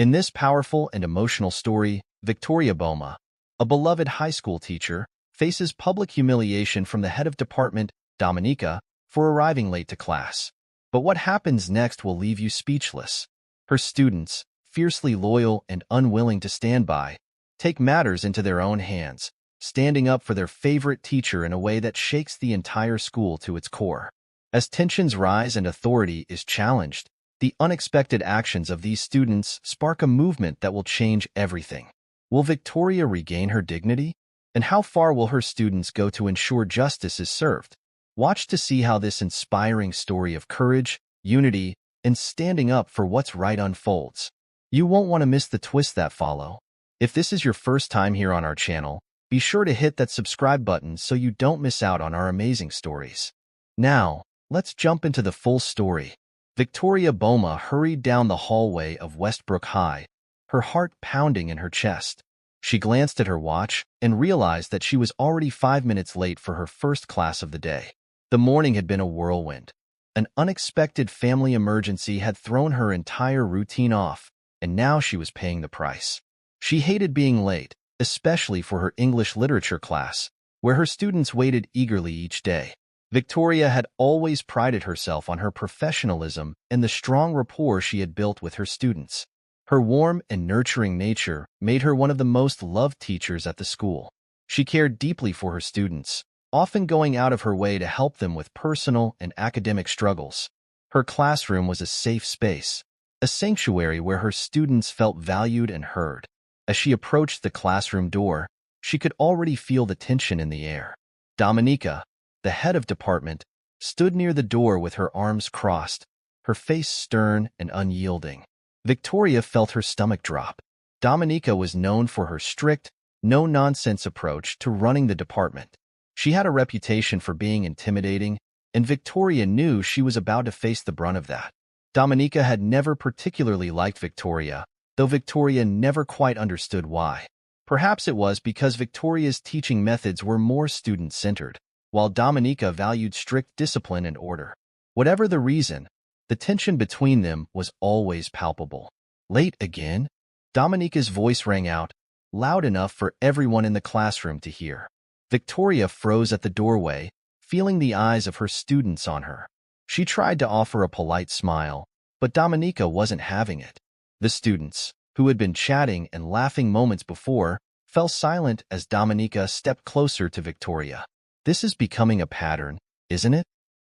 In this powerful and emotional story, Victoria Boama, a beloved high school teacher, faces public humiliation from the head of department, Dominica, for arriving late to class. But what happens next will leave you speechless. Her students, fiercely loyal and unwilling to stand by, take matters into their own hands, standing up for their favorite teacher in a way that shakes the entire school to its core. As tensions rise and authority is challenged, the unexpected actions of these students spark a movement that will change everything. Will Victoria regain her dignity? And how far will her students go to ensure justice is served? Watch to see how this inspiring story of courage, unity, and standing up for what's right unfolds. You won't want to miss the twists that follow. If this is your first time here on our channel, be sure to hit that subscribe button so you don't miss out on our amazing stories. Now, let's jump into the full story. Victoria Boama hurried down the hallway of Westbrook High, her heart pounding in her chest. She glanced at her watch and realized that she was already 5 minutes late for her first class of the day. The morning had been a whirlwind. An unexpected family emergency had thrown her entire routine off, and now she was paying the price. She hated being late, especially for her English literature class, where her students waited eagerly each day. Victoria had always prided herself on her professionalism and the strong rapport she had built with her students. Her warm and nurturing nature made her one of the most loved teachers at the school. She cared deeply for her students, often going out of her way to help them with personal and academic struggles. Her classroom was a safe space, a sanctuary where her students felt valued and heard. As she approached the classroom door, she could already feel the tension in the air. Dominica, the head of department, stood near the door with her arms crossed, her face stern and unyielding. Victoria felt her stomach drop. Dominica was known for her strict, no-nonsense approach to running the department. She had a reputation for being intimidating, and Victoria knew she was about to face the brunt of that. Dominica had never particularly liked Victoria, though Victoria never quite understood why. Perhaps it was because Victoria's teaching methods were more student-centered, while Dominica valued strict discipline and order. Whatever the reason, the tension between them was always palpable. Late again? Dominica's voice rang out, loud enough for everyone in the classroom to hear. Victoria froze at the doorway, feeling the eyes of her students on her. She tried to offer a polite smile, but Dominica wasn't having it. The students, who had been chatting and laughing moments before, fell silent as Dominica stepped closer to Victoria. "This is becoming a pattern, isn't it?"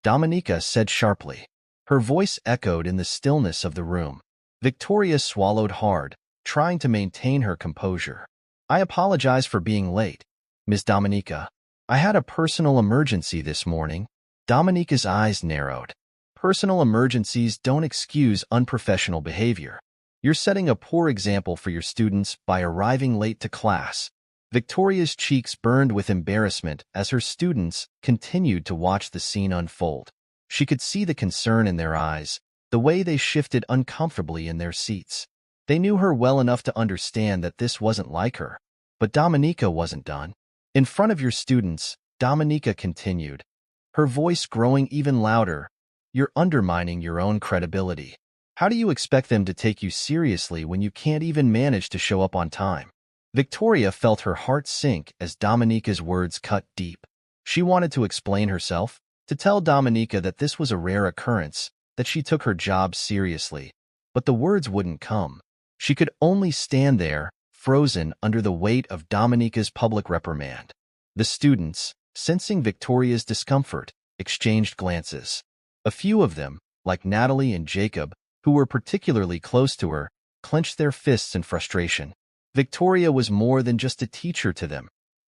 Dominica said sharply. Her voice echoed in the stillness of the room. Victoria swallowed hard, trying to maintain her composure. "I apologize for being late, Miss Dominica. I had a personal emergency this morning." Dominica's eyes narrowed. Personal emergencies don't excuse unprofessional behavior. You're setting a poor example for your students by arriving late to class. Victoria's cheeks burned with embarrassment as her students continued to watch the scene unfold. She could see the concern in their eyes, the way they shifted uncomfortably in their seats. They knew her well enough to understand that this wasn't like her. But Dominica wasn't done. "In front of your students," Dominica continued, her voice growing even louder, "you're undermining your own credibility. How do you expect them to take you seriously when you can't even manage to show up on time?" Victoria felt her heart sink as Dominica's words cut deep. She wanted to explain herself, to tell Dominica that this was a rare occurrence, that she took her job seriously. But the words wouldn't come. She could only stand there, frozen under the weight of Dominica's public reprimand. The students, sensing Victoria's discomfort, exchanged glances. A few of them, like Natalie and Jacob, who were particularly close to her, clenched their fists in frustration. Victoria was more than just a teacher to them.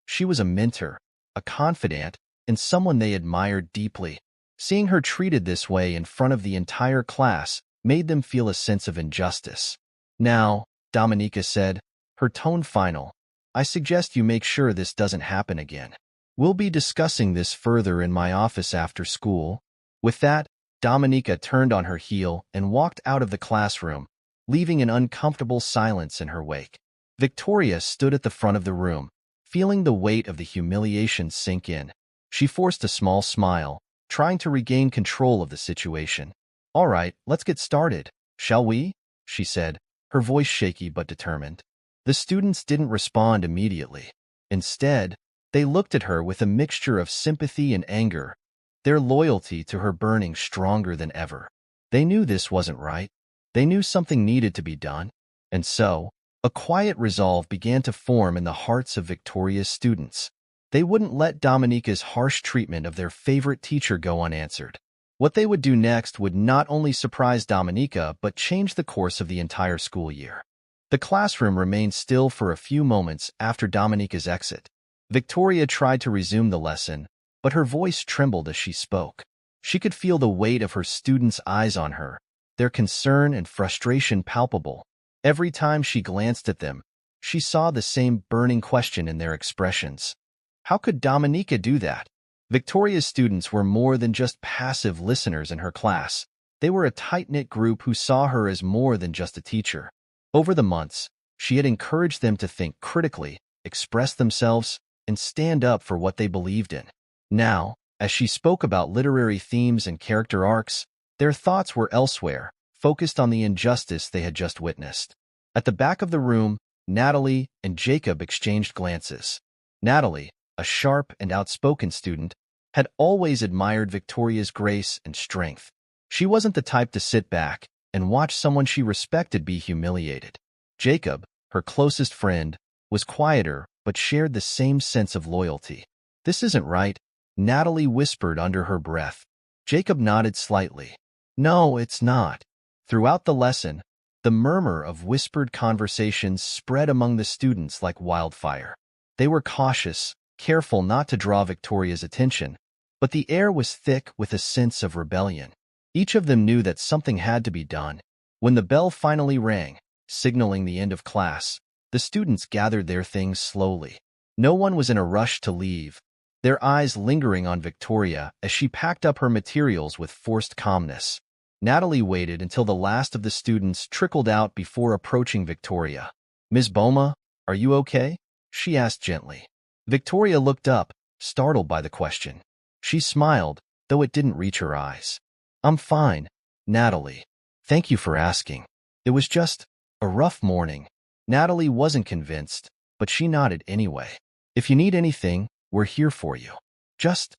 She was a mentor, a confidant, and someone they admired deeply. Seeing her treated this way in front of the entire class made them feel a sense of injustice. "Now," Dominica said, her tone final, "I suggest you make sure this doesn't happen again. We'll be discussing this further in my office after school." With that, Dominica turned on her heel and walked out of the classroom, leaving an uncomfortable silence in her wake. Victoria stood at the front of the room, feeling the weight of the humiliation sink in. She forced a small smile, trying to regain control of the situation. "All right, let's get started, shall we?" she said, her voice shaky but determined. The students didn't respond immediately. Instead, they looked at her with a mixture of sympathy and anger, their loyalty to her burning stronger than ever. They knew this wasn't right. They knew something needed to be done. And so, a quiet resolve began to form in the hearts of Victoria's students. They wouldn't let Dominica's harsh treatment of their favorite teacher go unanswered. What they would do next would not only surprise Dominica but change the course of the entire school year. The classroom remained still for a few moments after Dominica's exit. Victoria tried to resume the lesson, but her voice trembled as she spoke. She could feel the weight of her students' eyes on her, their concern and frustration palpable. Every time she glanced at them, she saw the same burning question in their expressions. How could Dominica do that? Victoria's students were more than just passive listeners in her class. They were a tight-knit group who saw her as more than just a teacher. Over the months, she had encouraged them to think critically, express themselves, and stand up for what they believed in. Now, as she spoke about literary themes and character arcs, their thoughts were elsewhere, focused on the injustice they had just witnessed. At the back of the room, Natalie and Jacob exchanged glances. Natalie, a sharp and outspoken student, had always admired Victoria's grace and strength. She wasn't the type to sit back and watch someone she respected be humiliated. Jacob, her closest friend, was quieter but shared the same sense of loyalty. "This isn't right," Natalie whispered under her breath. Jacob nodded slightly. "No, it's not." Throughout the lesson, the murmur of whispered conversations spread among the students like wildfire. They were cautious, careful not to draw Victoria's attention, but the air was thick with a sense of rebellion. Each of them knew that something had to be done. When the bell finally rang, signaling the end of class, the students gathered their things slowly. No one was in a rush to leave, their eyes lingering on Victoria as she packed up her materials with forced calmness. Natalie waited until the last of the students trickled out before approaching Victoria. "Ms. Boama, are you okay?" she asked gently. Victoria looked up, startled by the question. She smiled, though it didn't reach her eyes. "I'm fine, Natalie. Thank you for asking. It was just a rough morning." Natalie wasn't convinced, but she nodded anyway. "If you need anything, we're here for you. Just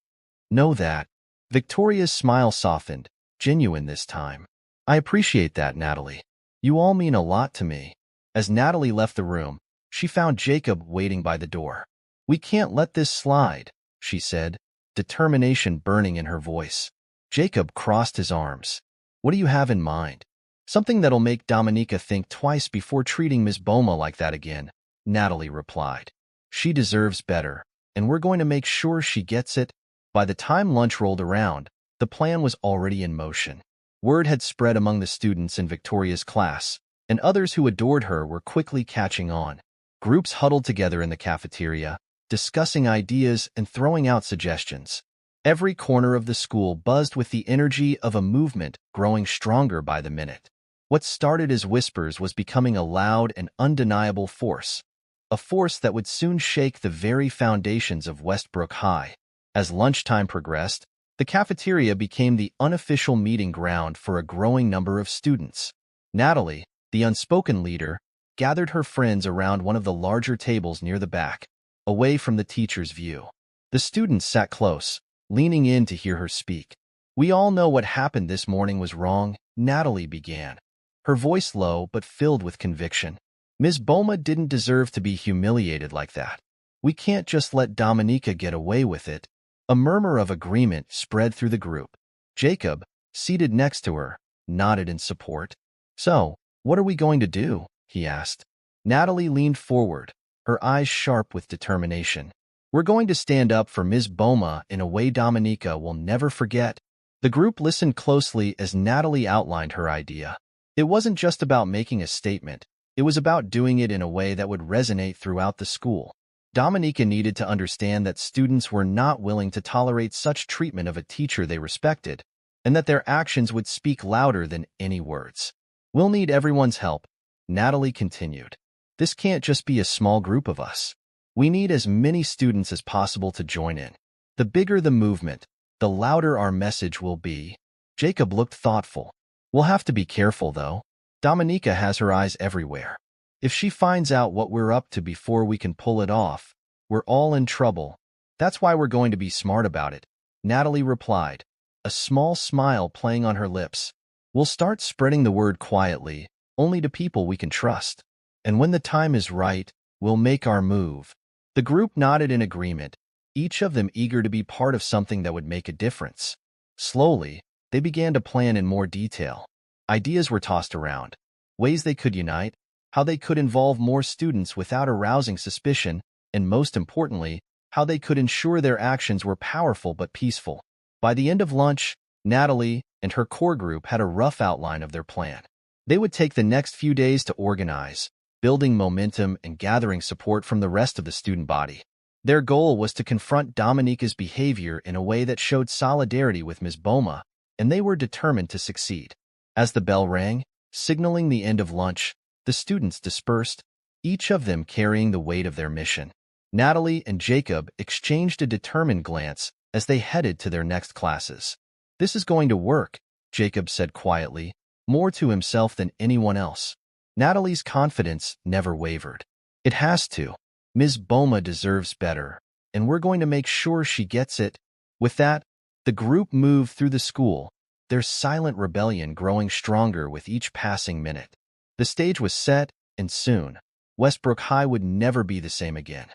know that." Victoria's smile softened, genuine this time. "I appreciate that, Natalie. You all mean a lot to me." As Natalie left the room, she found Jacob waiting by the door. "We can't let this slide," she said, determination burning in her voice. Jacob crossed his arms. "What do you have in mind?" "Something that'll make Dominica think twice before treating Miss Boama like that again," Natalie replied. "She deserves better, and we're going to make sure she gets it." By the time lunch rolled around, the plan was already in motion. Word had spread among the students in Victoria's class, and others who adored her were quickly catching on. Groups huddled together in the cafeteria, discussing ideas and throwing out suggestions. Every corner of the school buzzed with the energy of a movement growing stronger by the minute. What started as whispers was becoming a loud and undeniable force, a force that would soon shake the very foundations of Westbrook High. As lunchtime progressed, the cafeteria became the unofficial meeting ground for a growing number of students. Natalie, the unspoken leader, gathered her friends around one of the larger tables near the back, away from the teacher's view. The students sat close, leaning in to hear her speak. "We all know what happened this morning was wrong," Natalie began, her voice low but filled with conviction. "Ms. Boama didn't deserve to be humiliated like that. We can't just let Dominica get away with it." A murmur of agreement spread through the group. Jacob, seated next to her, nodded in support. "So, what are we going to do?" he asked. Natalie leaned forward, her eyes sharp with determination. "We're going to stand up for Ms. Boama in a way Dominica will never forget." The group listened closely as Natalie outlined her idea. It wasn't just about making a statement. It was about doing it in a way that would resonate throughout the school. Dominica needed to understand that students were not willing to tolerate such treatment of a teacher they respected, and that their actions would speak louder than any words. "We'll need everyone's help," Natalie continued. "This can't just be a small group of us. We need as many students as possible to join in. The bigger the movement, the louder our message will be." Jacob looked thoughtful. "We'll have to be careful, though. Dominica has her eyes everywhere. If she finds out what we're up to before we can pull it off, we're all in trouble. That's why we're going to be smart about it, Natalie replied, a small smile playing on her lips. We'll start spreading the word quietly, only to people we can trust. And when the time is right, we'll make our move. The group nodded in agreement, each of them eager to be part of something that would make a difference. Slowly, they began to plan in more detail. Ideas were tossed around, ways they could unite, how they could involve more students without arousing suspicion, and most importantly, how they could ensure their actions were powerful but peaceful. By the end of lunch, Natalie and her core group had a rough outline of their plan. They would take the next few days to organize, building momentum and gathering support from the rest of the student body. Their goal was to confront Dominica's behavior in a way that showed solidarity with Ms. Boama, and they were determined to succeed. As the bell rang, signaling the end of lunch, the students dispersed, each of them carrying the weight of their mission. Natalie and Jacob exchanged a determined glance as they headed to their next classes. This is going to work, Jacob said quietly, more to himself than anyone else. Natalie's confidence never wavered. It has to. Ms. Boama deserves better, and we're going to make sure she gets it. With that, the group moved through the school, their silent rebellion growing stronger with each passing minute. The stage was set, and soon, Westbrook High would never be the same again.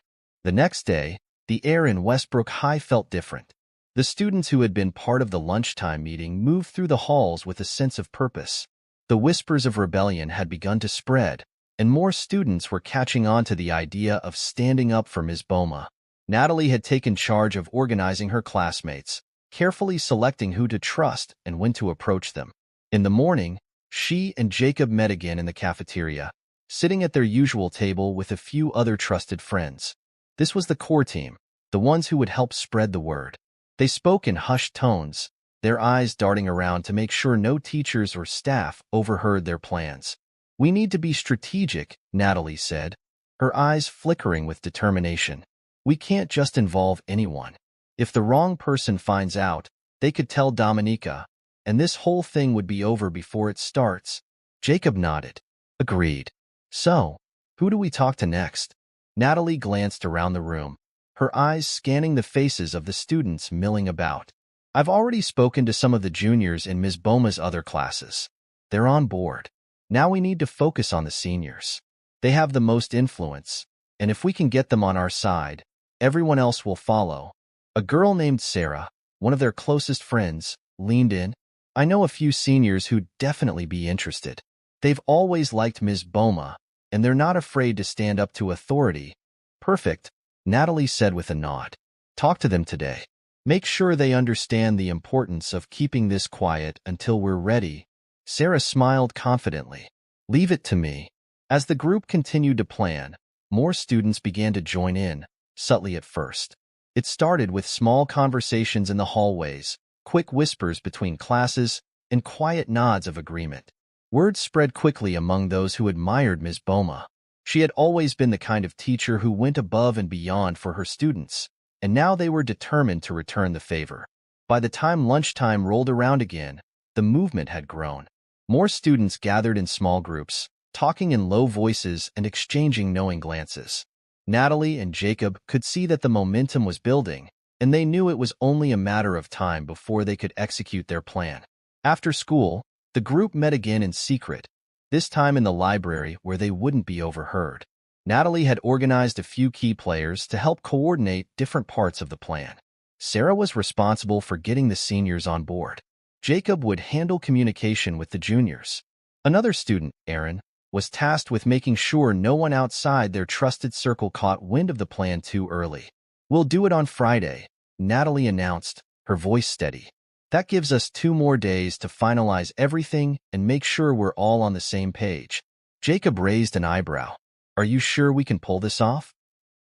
The next day, the air in Westbrook High felt different. The students who had been part of the lunchtime meeting moved through the halls with a sense of purpose. The whispers of rebellion had begun to spread, and more students were catching on to the idea of standing up for Ms. Boama. Natalie had taken charge of organizing her classmates, carefully selecting who to trust and when to approach them. In the morning, she and Jacob met again in the cafeteria, sitting at their usual table with a few other trusted friends. This was the core team, the ones who would help spread the word. They spoke in hushed tones, their eyes darting around to make sure no teachers or staff overheard their plans. We need to be strategic, Natalie said, her eyes flickering with determination. We can't just involve anyone. If the wrong person finds out, they could tell Dominica, and this whole thing would be over before it starts. Jacob nodded. Agreed. So, who do we talk to next? Natalie glanced around the room, her eyes scanning the faces of the students milling about. I've already spoken to some of the juniors in Ms. Boma's other classes. They're on board. Now we need to focus on the seniors. They have the most influence, and if we can get them on our side, everyone else will follow. A girl named Sarah, one of their closest friends, leaned in. I know a few seniors who'd definitely be interested. They've always liked Ms. Boama, and they're not afraid to stand up to authority. Perfect, Natalie said with a nod. Talk to them today. Make sure they understand the importance of keeping this quiet until we're ready. Sarah smiled confidently. Leave it to me. As the group continued to plan, more students began to join in, subtly at first. It started with small conversations in the hallways, quick whispers between classes, and quiet nods of agreement. Word spread quickly among those who admired Ms. Boama. She had always been the kind of teacher who went above and beyond for her students, and now they were determined to return the favor. By the time lunchtime rolled around again, the movement had grown. More students gathered in small groups, talking in low voices and exchanging knowing glances. Natalie and Jacob could see that the momentum was building, and they knew it was only a matter of time before they could execute their plan. After school, the group met again in secret, this time in the library where they wouldn't be overheard. Natalie had organized a few key players to help coordinate different parts of the plan. Sarah was responsible for getting the seniors on board. Jacob would handle communication with the juniors. Another student, Aaron, was tasked with making sure no one outside their trusted circle caught wind of the plan too early. We'll do it on Friday, Natalie announced, her voice steady. That gives us 2 more days to finalize everything and make sure we're all on the same page. Jacob raised an eyebrow. Are you sure we can pull this off?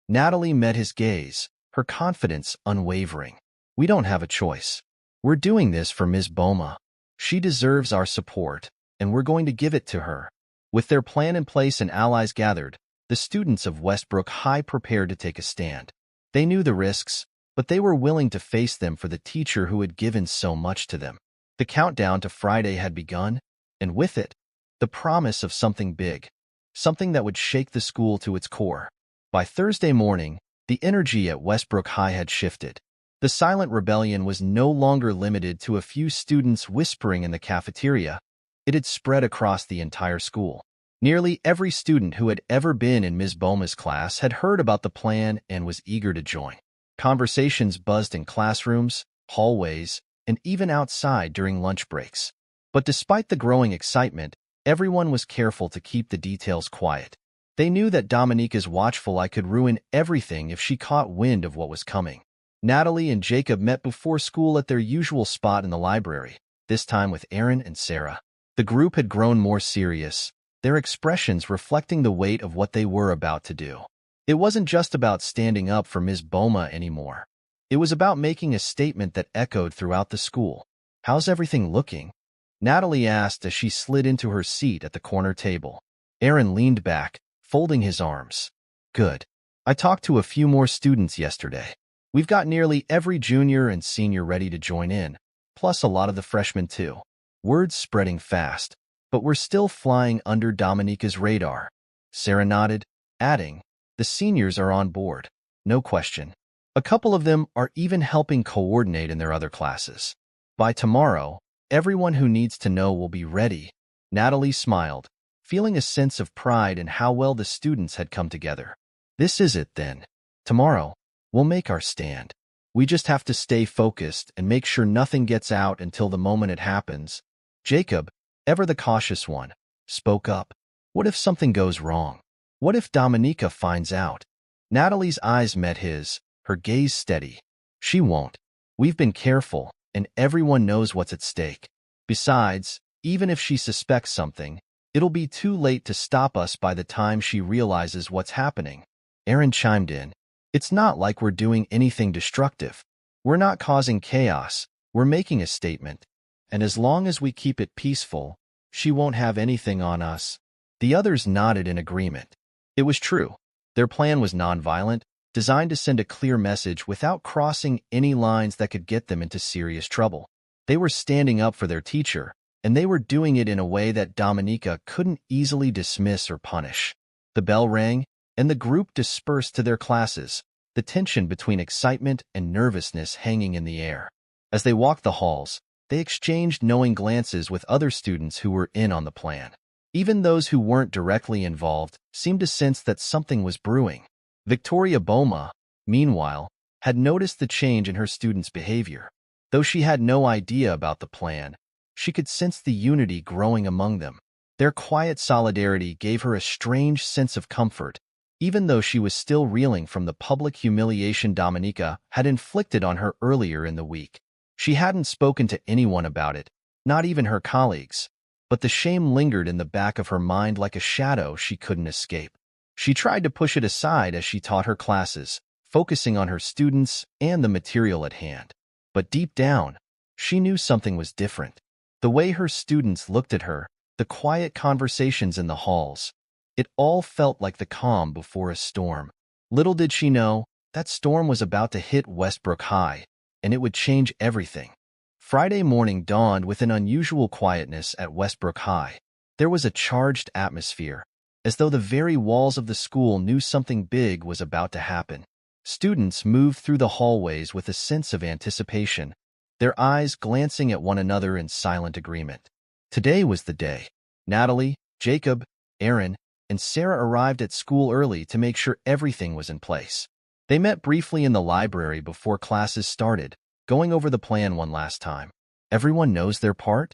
Natalie met his gaze, her confidence unwavering. We don't have a choice. We're doing this for Ms. Boama. She deserves our support, and we're going to give it to her. With their plan in place and allies gathered, the students of Westbrook High prepared to take a stand. They knew the risks, but they were willing to face them for the teacher who had given so much to them. The countdown to Friday had begun, and with it, The promise of something big, something that would shake the school to its core. By Thursday morning, the energy at Westbrook High had shifted. The silent rebellion was no longer limited to a few students whispering in the cafeteria. It had spread across the entire school. Nearly every student who had ever been in Ms. Boma's class had heard about the plan and was eager to join. Conversations buzzed in classrooms, hallways, and even outside during lunch breaks. But despite the growing excitement, everyone was careful to keep the details quiet. They knew that Dominica's watchful eye could ruin everything if she caught wind of what was coming. Natalie and Jacob met before school at their usual spot in the library, this time with Aaron and Sarah. The group had grown more serious, their expressions reflecting the weight of what they were about to do. It wasn't just about standing up for Ms. Boama anymore. It was about making a statement that echoed throughout the school. "How's everything looking?" Natalie asked as she slid into her seat at the corner table. Aaron leaned back, folding his arms. "Good. I talked to a few more students yesterday. We've got nearly every junior and senior ready to join in, plus a lot of the freshmen too." Words spreading fast, but we're still flying under Dominica's radar. Sarah nodded, adding, "The seniors are on board, no question. A couple of them are even helping coordinate in their other classes. By tomorrow, everyone who needs to know will be ready." Natalie smiled, feeling a sense of pride in how well the students had come together. "This is it then. Tomorrow, we'll make our stand. We just have to stay focused and make sure nothing gets out until the moment it happens." Jacob, ever the cautious one, spoke up. "What if something goes wrong? What if Dominica finds out?" Natalie's eyes met his, her gaze steady. "She won't. We've been careful, and everyone knows what's at stake. Besides, even if she suspects something, it'll be too late to stop us by the time she realizes what's happening." Aaron chimed in. "It's not like we're doing anything destructive. We're not causing chaos. We're making a statement. And as long as we keep it peaceful, she won't have anything on us." The others nodded in agreement. It was true. Their plan was nonviolent, designed to send a clear message without crossing any lines that could get them into serious trouble. They were standing up for their teacher, and they were doing it in a way that Dominica couldn't easily dismiss or punish. The bell rang, and the group dispersed to their classes, the tension between excitement and nervousness hanging in the air. As they walked the halls, they exchanged knowing glances with other students who were in on the plan. Even those who weren't directly involved seemed to sense that something was brewing. Victoria Boama, meanwhile, had noticed the change in her students' behavior. Though she had no idea about the plan, she could sense the unity growing among them. Their quiet solidarity gave her a strange sense of comfort, even though she was still reeling from the public humiliation Dominica had inflicted on her earlier in the week. She hadn't spoken to anyone about it, not even her colleagues, but the shame lingered in the back of her mind like a shadow she couldn't escape. She tried to push it aside as she taught her classes, focusing on her students and the material at hand. But deep down, she knew something was different. The way her students looked at her, the quiet conversations in the halls, it all felt like the calm before a storm. Little did she know, that storm was about to hit Westbrook High, and it would change everything. Friday morning dawned with an unusual quietness at Westbrook High. There was a charged atmosphere, as though the very walls of the school knew something big was about to happen. Students moved through the hallways with a sense of anticipation, their eyes glancing at one another in silent agreement. Today was the day. Natalie, Jacob, Aaron, and Sarah arrived at school early to make sure everything was in place. They met briefly in the library before classes started, going over the plan one last time. "Everyone knows their part?"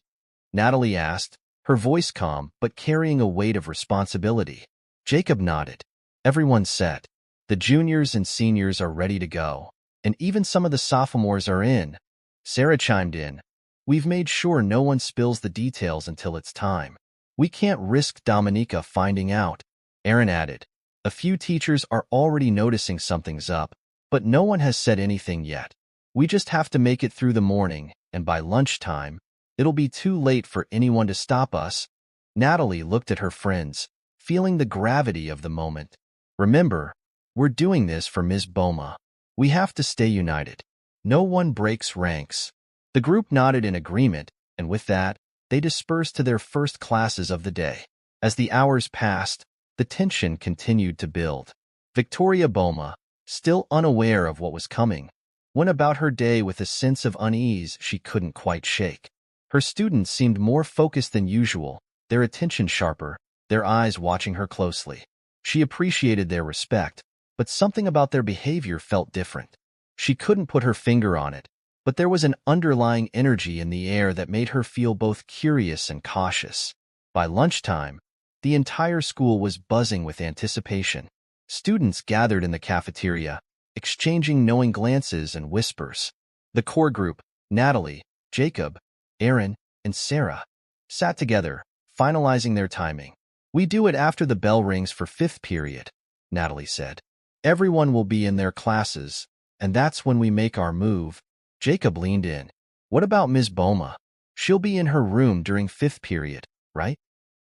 Natalie asked, her voice calm but carrying a weight of responsibility. Jacob nodded. "Everyone's set. The juniors and seniors are ready to go, and even some of the sophomores are in." Sarah chimed in. "We've made sure no one spills the details until it's time. We can't risk Dominica finding out." Aaron added. "A few teachers are already noticing something's up, but no one has said anything yet. We just have to make it through the morning, and by lunchtime, it'll be too late for anyone to stop us." Natalie looked at her friends, feeling the gravity of the moment. "Remember, we're doing this for Ms. Boama. We have to stay united. No one breaks ranks." The group nodded in agreement, and with that, they dispersed to their first classes of the day. As the hours passed, the tension continued to build. Victoria Boama, still unaware of what was coming, went about her day with a sense of unease she couldn't quite shake. Her students seemed more focused than usual, their attention sharper, their eyes watching her closely. She appreciated their respect, but something about their behavior felt different. She couldn't put her finger on it, but there was an underlying energy in the air that made her feel both curious and cautious. By lunchtime, the entire school was buzzing with anticipation. Students gathered in the cafeteria, exchanging knowing glances and whispers. The core group, Natalie, Jacob, Aaron, and Sarah, sat together, finalizing their timing. "We do it after the bell rings for fifth period," Natalie said. "Everyone will be in their classes, and that's when we make our move." Jacob leaned in. "What about Ms. Boama? She'll be in her room during fifth period, right?"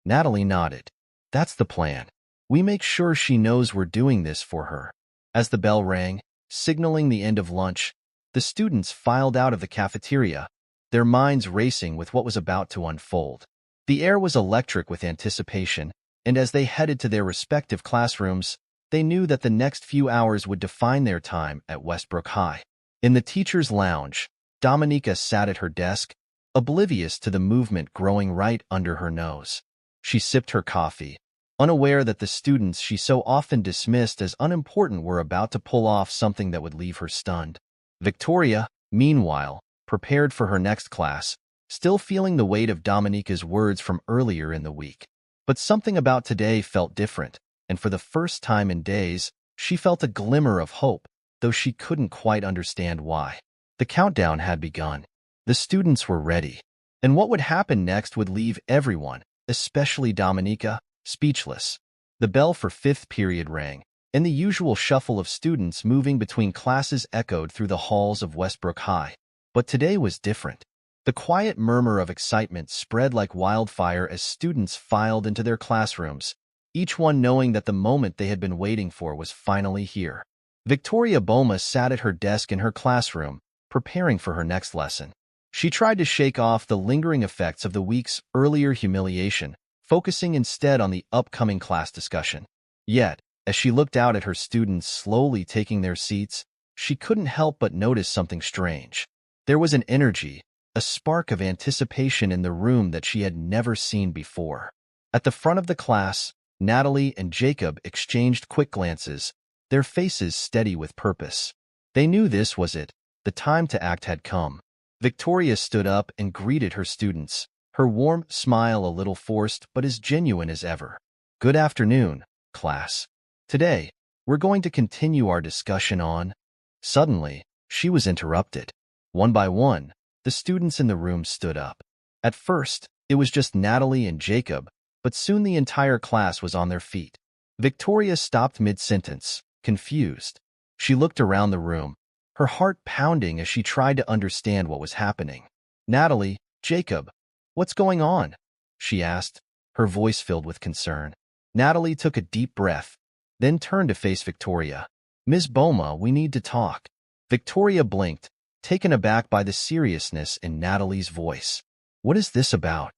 Natalie nodded. "That's the plan. We make sure she knows we're doing this for her." As the bell rang, signaling the end of lunch, the students filed out of the cafeteria, their minds racing with what was about to unfold. The air was electric with anticipation, and as they headed to their respective classrooms, they knew that the next few hours would define their time at Westbrook High. In the teacher's lounge, Dominica sat at her desk, oblivious to the movement growing right under her nose. She sipped her coffee, unaware that the students she so often dismissed as unimportant were about to pull off something that would leave her stunned. Victoria, meanwhile, prepared for her next class, still feeling the weight of Dominica's words from earlier in the week. But something about today felt different, and for the first time in days, she felt a glimmer of hope, though she couldn't quite understand why. The countdown had begun. The students were ready, and what would happen next would leave everyone, especially Dominica, speechless. The bell for fifth period rang, and the usual shuffle of students moving between classes echoed through the halls of Westbrook High. But today was different. The quiet murmur of excitement spread like wildfire as students filed into their classrooms, each one knowing that the moment they had been waiting for was finally here. Victoria Boama sat at her desk in her classroom, preparing for her next lesson. She tried to shake off the lingering effects of the week's earlier humiliation, focusing instead on the upcoming class discussion. Yet, as she looked out at her students slowly taking their seats, she couldn't help but notice something strange. There was an energy, a spark of anticipation in the room that she had never seen before. At the front of the class, Natalie and Jacob exchanged quick glances, their faces steady with purpose. They knew this was it. The time to act had come. Victoria stood up and greeted her students, her warm smile a little forced but as genuine as ever. "Good afternoon, class. Today, we're going to continue our discussion on—" Suddenly, she was interrupted. One by one, the students in the room stood up. At first, it was just Natalie and Jacob, but soon the entire class was on their feet. Victoria stopped mid-sentence, confused. She looked around the room, her heart pounding as she tried to understand what was happening. "Natalie, Jacob, what's going on?" she asked, her voice filled with concern. Natalie took a deep breath, then turned to face Victoria. "Ms. Boama, we need to talk." Victoria blinked, taken aback by the seriousness in Natalie's voice. "What is this about?"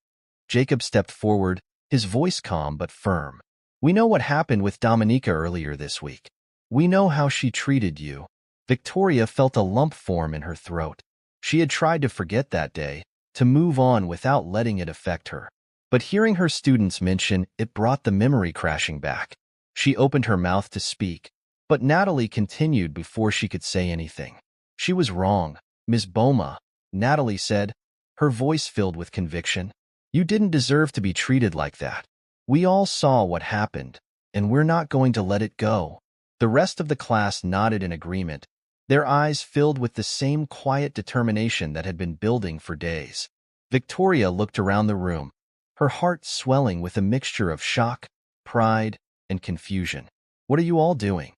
Jacob stepped forward, his voice calm but firm. "We know what happened with Dominica earlier this week. We know how she treated you." Victoria felt a lump form in her throat. She had tried to forget that day, to move on without letting it affect her. But hearing her students mention it brought the memory crashing back. She opened her mouth to speak, but Natalie continued before she could say anything. "She was wrong, Ms. Boama," Natalie said, her voice filled with conviction. "You didn't deserve to be treated like that. We all saw what happened, and we're not going to let it go." The rest of the class nodded in agreement, their eyes filled with the same quiet determination that had been building for days. Victoria looked around the room, her heart swelling with a mixture of shock, pride, and confusion. "What are you all doing?"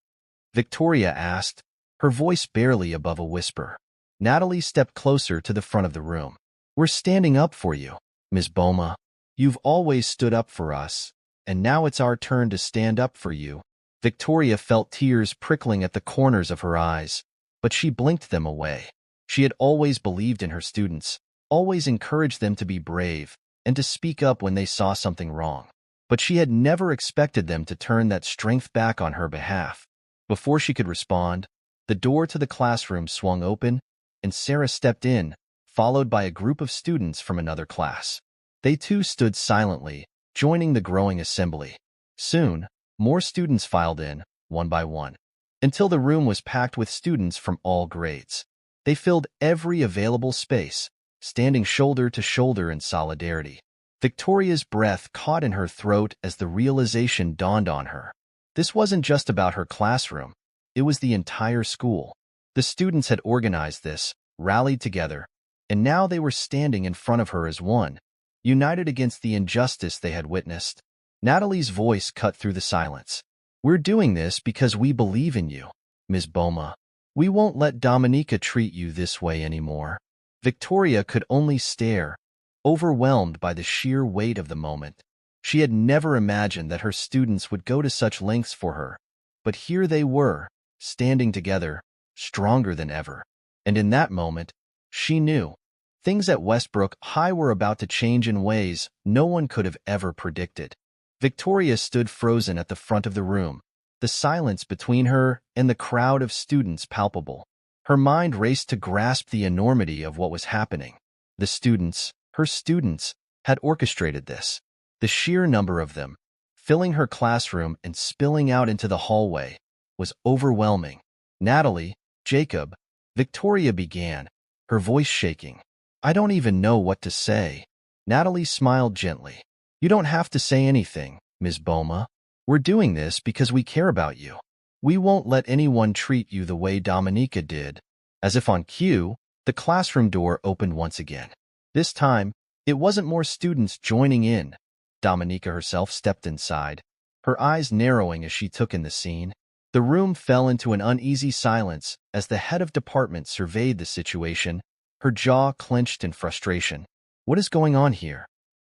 Victoria asked, her voice barely above a whisper. Natalie stepped closer to the front of the room. "We're standing up for you, Ms. Boama. You've always stood up for us, and now it's our turn to stand up for you." Victoria felt tears prickling at the corners of her eyes, but she blinked them away. She had always believed in her students, always encouraged them to be brave, and to speak up when they saw something wrong. But she had never expected them to turn that strength back on her behalf. Before she could respond, the door to the classroom swung open, and Sarah stepped in, followed by a group of students from another class. They too stood silently, joining the growing assembly. Soon, more students filed in, one by one, until the room was packed with students from all grades. They filled every available space, standing shoulder to shoulder in solidarity. Victoria's breath caught in her throat as the realization dawned on her. This wasn't just about her classroom. It was the entire school. The students had organized this, rallied together, and now they were standing in front of her as one, united against the injustice they had witnessed. Natalie's voice cut through the silence. "We're doing this because we believe in you, Ms. Boama. We won't let Dominica treat you this way anymore." Victoria could only stare, overwhelmed by the sheer weight of the moment. She had never imagined that her students would go to such lengths for her, but here they were, standing together, stronger than ever. And in that moment, she knew things at Westbrook High were about to change in ways no one could have ever predicted. Victoria stood frozen at the front of the room, the silence between her and the crowd of students palpable. Her mind raced to grasp the enormity of what was happening. The students, her students, had orchestrated this. The sheer number of them, filling her classroom and spilling out into the hallway, was overwhelming. "Natalie, Jacob," Victoria began, her voice shaking. "I don't even know what to say." Natalie smiled gently. "You don't have to say anything, Ms. Boama. We're doing this because we care about you. We won't let anyone treat you the way Dominica did." As if on cue, the classroom door opened once again. This time, it wasn't more students joining in. Dominica herself stepped inside, her eyes narrowing as she took in the scene. The room fell into an uneasy silence as the head of department surveyed the situation, her jaw clenched in frustration. "What is going on here?"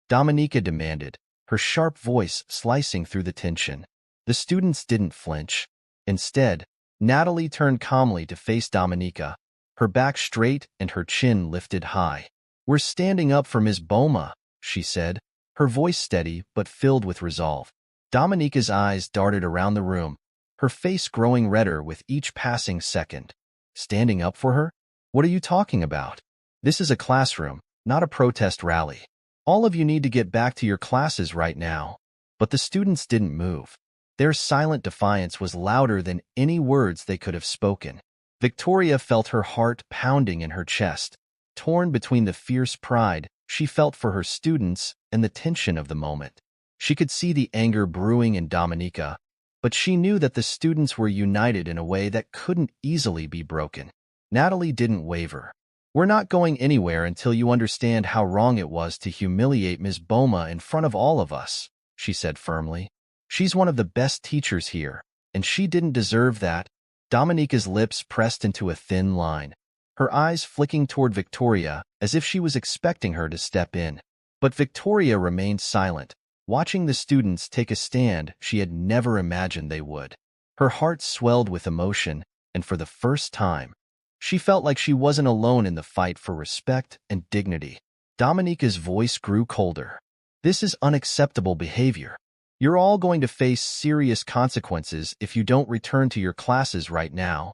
Dominica demanded, her sharp voice slicing through the tension. The students didn't flinch. Instead, Natalie turned calmly to face Dominica, her back straight and her chin lifted high. "We're standing up for Ms. Boama," she said, her voice steady but filled with resolve. Dominica's eyes darted around the room, her face growing redder with each passing second. "Standing up for her? What are you talking about? This is a classroom, not a protest rally. All of you need to get back to your classes right now." But the students didn't move. Their silent defiance was louder than any words they could have spoken. Victoria felt her heart pounding in her chest, torn between the fierce pride she felt for her students and the tension of the moment. She could see the anger brewing in Dominica, but she knew that the students were united in a way that couldn't easily be broken. Natalie didn't waver. "We're not going anywhere until you understand how wrong it was to humiliate Ms. Boama in front of all of us," she said firmly. "She's one of the best teachers here, and she didn't deserve that." Dominica's lips pressed into a thin line, her eyes flicking toward Victoria as if she was expecting her to step in. But Victoria remained silent, watching the students take a stand she had never imagined they would. Her heart swelled with emotion, and for the first time, she felt like she wasn't alone in the fight for respect and dignity. Dominica's voice grew colder. "This is unacceptable behavior. You're all going to face serious consequences if you don't return to your classes right now."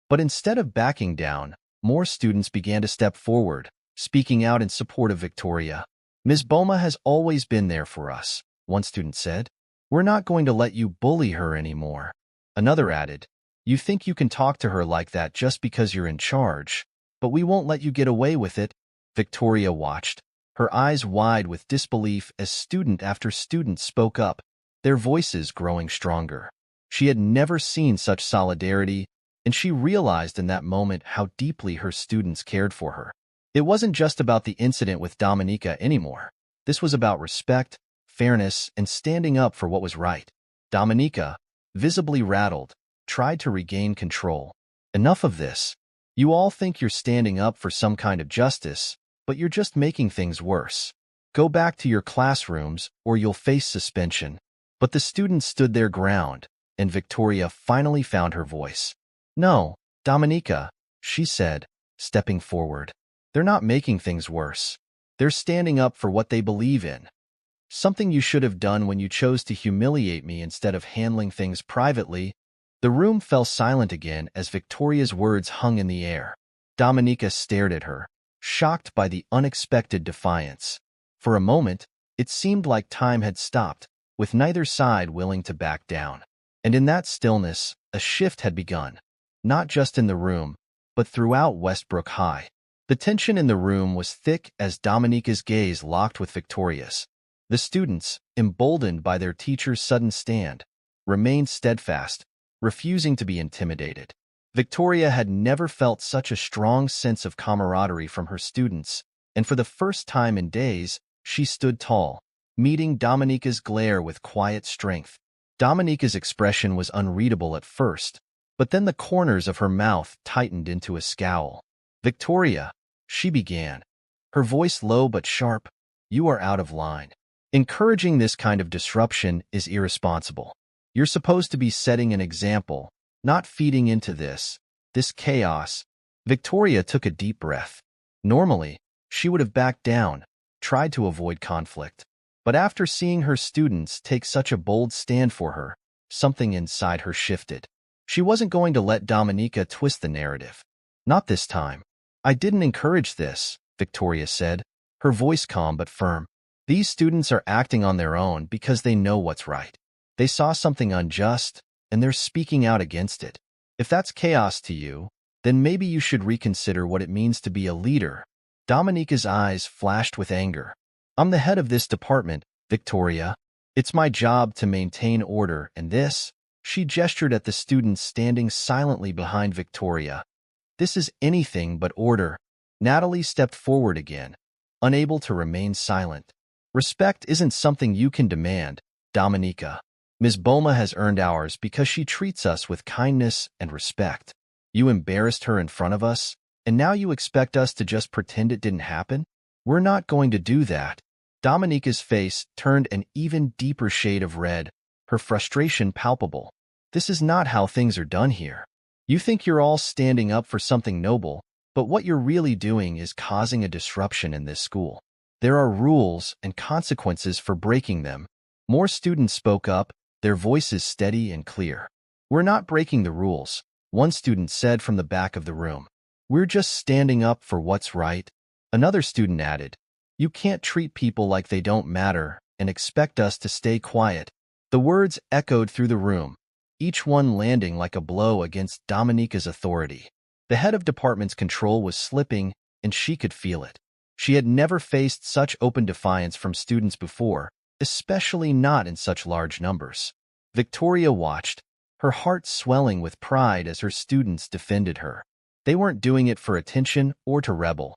But instead of backing down, more students began to step forward, speaking out in support of Victoria. "Ms. Boama has always been there for us," one student said. "We're not going to let you bully her anymore." Another added, "You think you can talk to her like that just because you're in charge, but we won't let you get away with it." Victoria watched, her eyes wide with disbelief as student after student spoke up, their voices growing stronger. She had never seen such solidarity, and she realized in that moment how deeply her students cared for her. It wasn't just about the incident with Dominica anymore. This was about respect, fairness, and standing up for what was right. Dominica, visibly rattled, tried to regain control. "Enough of this. You all think you're standing up for some kind of justice, but you're just making things worse. Go back to your classrooms or you'll face suspension." But the students stood their ground, and Victoria finally found her voice. "No, Dominica," she said, stepping forward. "They're not making things worse. They're standing up for what they believe in. Something you should have done when you chose to humiliate me instead of handling things privately." The room fell silent again as Victoria's words hung in the air. Dominica stared at her, shocked by the unexpected defiance. For a moment, it seemed like time had stopped, with neither side willing to back down. And in that stillness, a shift had begun, not just in the room, but throughout Westbrook High. The tension in the room was thick as Dominica's gaze locked with Victoria's. The students, emboldened by their teacher's sudden stand, remained steadfast, refusing to be intimidated. Victoria had never felt such a strong sense of camaraderie from her students, and for the first time in days, she stood tall, meeting Dominica's glare with quiet strength. Dominica's expression was unreadable at first, but then the corners of her mouth tightened into a scowl. "Victoria," she began, her voice low but sharp, "you are out of line. Encouraging this kind of disruption is irresponsible. You're supposed to be setting an example, not feeding into this chaos." Victoria took a deep breath. Normally, she would have backed down, tried to avoid conflict. But after seeing her students take such a bold stand for her, something inside her shifted. She wasn't going to let Dominica twist the narrative. "Not this time. I didn't encourage this," Victoria said, her voice calm but firm. "These students are acting on their own because they know what's right. They saw something unjust, and they're speaking out against it. If that's chaos to you, then maybe you should reconsider what it means to be a leader." Dominica's eyes flashed with anger. "I'm the head of this department, Victoria. It's my job to maintain order, and this," she gestured at the students standing silently behind Victoria, "this is anything but order." Natalie stepped forward again, unable to remain silent. "Respect isn't something you can demand, Dominica. Ms. Boama has earned ours because she treats us with kindness and respect. You embarrassed her in front of us, and now you expect us to just pretend it didn't happen? We're not going to do that." Dominica's face turned an even deeper shade of red, her frustration palpable. "This is not how things are done here. You think you're all standing up for something noble, but what you're really doing is causing a disruption in this school. There are rules and consequences for breaking them." More students spoke up, their voices steady and clear. "We're not breaking the rules," one student said from the back of the room. "We're just standing up for what's right." Another student added, "You can't treat people like they don't matter and expect us to stay quiet." The words echoed through the room, each one landing like a blow against Dominica's authority. The head of department's control was slipping, and she could feel it. She had never faced such open defiance from students before, especially not in such large numbers. Victoria watched, her heart swelling with pride as her students defended her. They weren't doing it for attention or to rebel.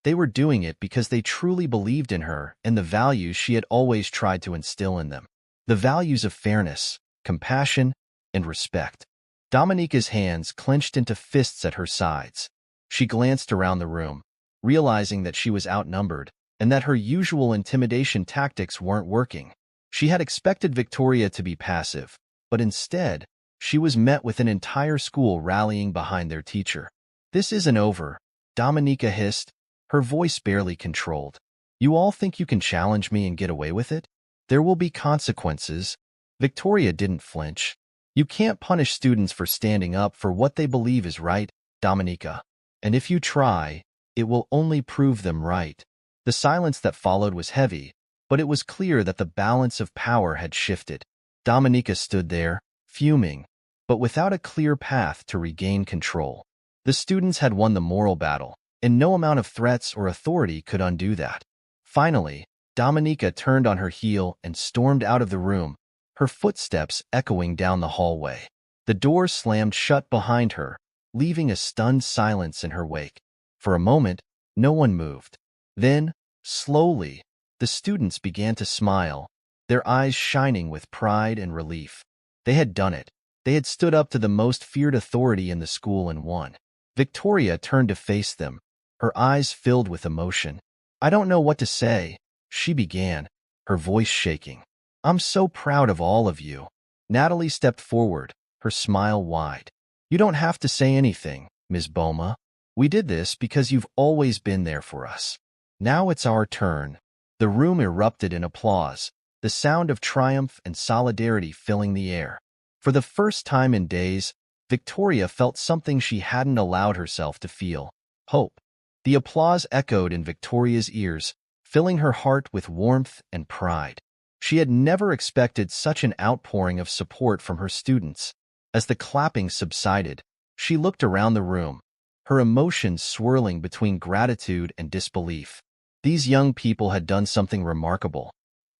They were doing it because they truly believed in her and the values she had always tried to instill in them. The values of fairness, compassion, and respect. Dominica's hands clenched into fists at her sides. She glanced around the room, realizing that she was outnumbered and that her usual intimidation tactics weren't working. She had expected Victoria to be passive, but instead, she was met with an entire school rallying behind their teacher. "This isn't over," Dominica hissed, her voice barely controlled. "You all think you can challenge me and get away with it? There will be consequences." Victoria didn't flinch. "You can't punish students for standing up for what they believe is right, Dominica. And if you try, it will only prove them right." The silence that followed was heavy, but it was clear that the balance of power had shifted. Dominica stood there, fuming, but without a clear path to regain control. The students had won the moral battle, and no amount of threats or authority could undo that. Finally, Dominica turned on her heel and stormed out of the room, her footsteps echoing down the hallway. The door slammed shut behind her, leaving a stunned silence in her wake. For a moment, no one moved. Then, slowly, the students began to smile, their eyes shining with pride and relief. They had done it. They had stood up to the most feared authority in the school and won. Victoria turned to face them, her eyes filled with emotion. "I don't know what to say," she began, her voice shaking. "I'm so proud of all of you." Natalie stepped forward, her smile wide. "You don't have to say anything, Ms. Boama. We did this because you've always been there for us. Now it's our turn." The room erupted in applause, the sound of triumph and solidarity filling the air. For the first time in days, Victoria felt something she hadn't allowed herself to feel: hope. The applause echoed in Victoria's ears, filling her heart with warmth and pride. She had never expected such an outpouring of support from her students. As the clapping subsided, she looked around the room, her emotions swirling between gratitude and disbelief. These young people had done something remarkable.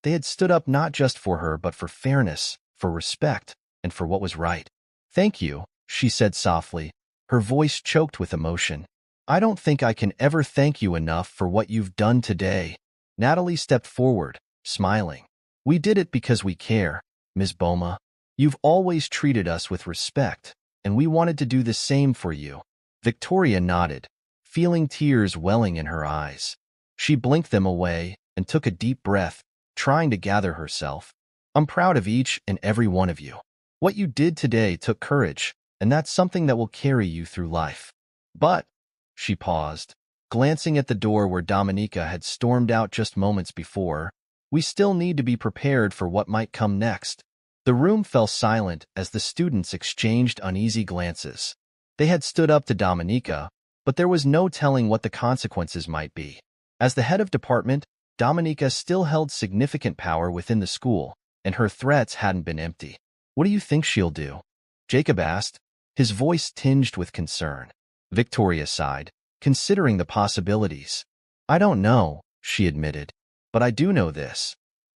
They had stood up not just for her, but for fairness, for respect, and for what was right. "Thank you," she said softly, her voice choked with emotion. "I don't think I can ever thank you enough for what you've done today." Natalie stepped forward, smiling. "We did it because we care, Ms. Boama. You've always treated us with respect, and we wanted to do the same for you." Victoria nodded, feeling tears welling in her eyes. She blinked them away and took a deep breath, trying to gather herself. "I'm proud of each and every one of you. What you did today took courage, and that's something that will carry you through life." "But," she paused, glancing at the door where Dominica had stormed out just moments before, "we still need to be prepared for what might come next." The room fell silent as the students exchanged uneasy glances. They had stood up to Dominica, but there was no telling what the consequences might be. As the head of department, Dominica still held significant power within the school, and her threats hadn't been empty. "What do you think she'll do?" Jacob asked, his voice tinged with concern. Victoria sighed, considering the possibilities. "I don't know," she admitted, "but I do know this.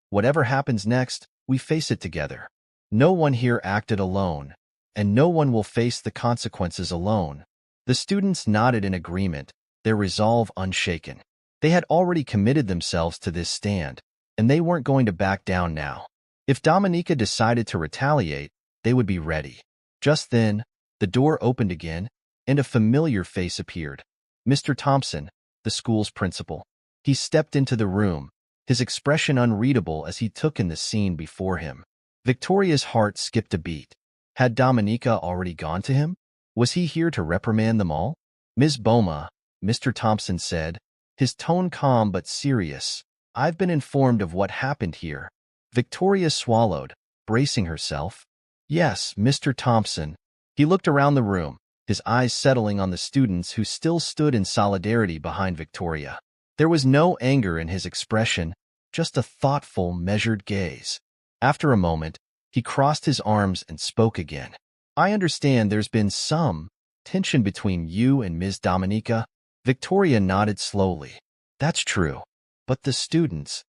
Whatever happens next, we face it together. No one here acted alone, and no one will face the consequences alone." The students nodded in agreement, their resolve unshaken. They had already committed themselves to this stand, and they weren't going to back down now. If Dominica decided to retaliate, they would be ready. Just then, the door opened again, and a familiar face appeared. Mr. Thompson, the school's principal. He stepped into the room, his expression unreadable as he took in the scene before him. Victoria's heart skipped a beat. Had Dominica already gone to him? Was he here to reprimand them all? "Ms. Boama," Mr. Thompson said, his tone calm but serious, "I've been informed of what happened here." Victoria swallowed, bracing herself. "Yes, Mr. Thompson." He looked around the room, his eyes settling on the students who still stood in solidarity behind Victoria. There was no anger in his expression, just a thoughtful, measured gaze. After a moment, he crossed his arms and spoke again. "I understand there's been some tension between you and Ms. Dominica." Victoria nodded slowly. "That's true. But the students—"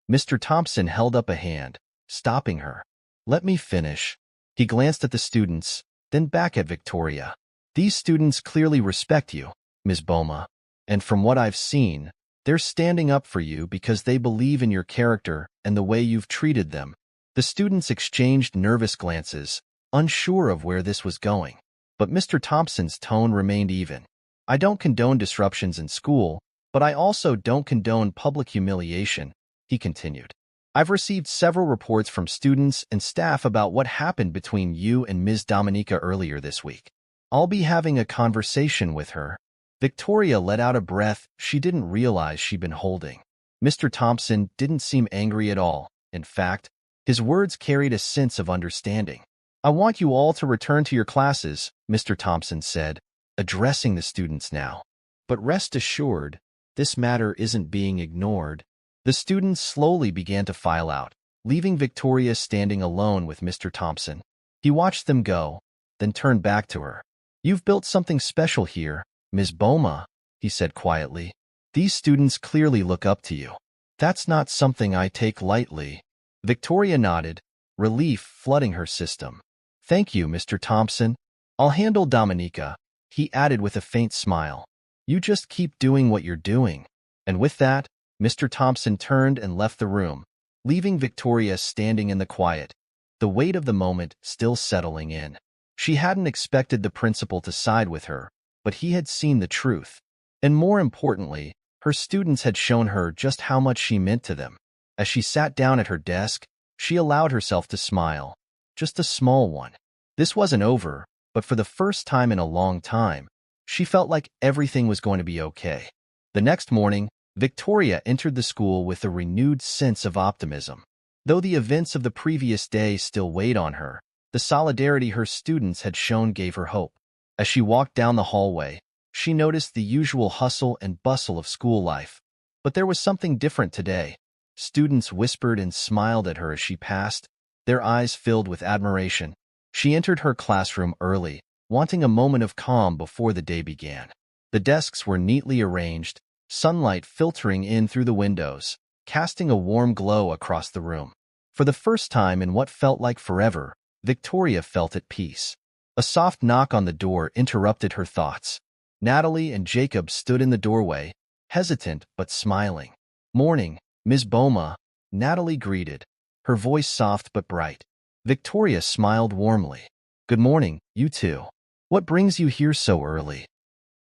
Mr. Thompson held up a hand, stopping her. "Let me finish." He glanced at the students, then back at Victoria. "These students clearly respect you, Ms. Boama, and from what I've seen, they're standing up for you because they believe in your character and the way you've treated them." The students exchanged nervous glances, unsure of where this was going. But Mr. Thompson's tone remained even. "I don't condone disruptions in school, but I also don't condone public humiliation," he continued. "I've received several reports from students and staff about what happened between you and Ms. Dominica earlier this week. I'll be having a conversation with her." Victoria let out a breath she didn't realize she'd been holding. Mr. Thompson didn't seem angry at all. In fact, his words carried a sense of understanding. "I want you all to return to your classes," Mr. Thompson said, addressing the students now. "But rest assured, this matter isn't being ignored." The students slowly began to file out, leaving Victoria standing alone with Mr. Thompson. He watched them go, then turned back to her. "You've built something special here, Ms. Boama," he said quietly. "These students clearly look up to you. That's not something I take lightly." Victoria nodded, relief flooding her system. "Thank you, Mr. Thompson. I'll handle Dominica," he added with a faint smile. "You just keep doing what you're doing." And with that, Mr. Thompson turned and left the room, leaving Victoria standing in the quiet, the weight of the moment still settling in. She hadn't expected the principal to side with her, but he had seen the truth. And more importantly, her students had shown her just how much she meant to them. As she sat down at her desk, she allowed herself to smile, just a small one. This wasn't over, but for the first time in a long time, she felt like everything was going to be okay. The next morning, Victoria entered the school with a renewed sense of optimism. Though the events of the previous day still weighed on her, the solidarity her students had shown gave her hope. As she walked down the hallway, she noticed the usual hustle and bustle of school life. But there was something different today. Students whispered and smiled at her as she passed, their eyes filled with admiration. She entered her classroom early, wanting a moment of calm before the day began. The desks were neatly arranged, sunlight filtering in through the windows, casting a warm glow across the room. For the first time in what felt like forever, Victoria felt at peace. A soft knock on the door interrupted her thoughts. Natalie and Jacob stood in the doorway, hesitant but smiling. "Morning, Ms. Boama," Natalie greeted, her voice soft but bright. Victoria smiled warmly. "Good morning, you two. What brings you here so early?"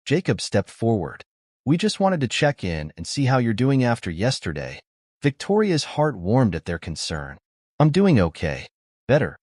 Jacob stepped forward. "We just wanted to check in and see how you're doing after yesterday." Victoria's heart warmed at their concern. "I'm doing okay. Better.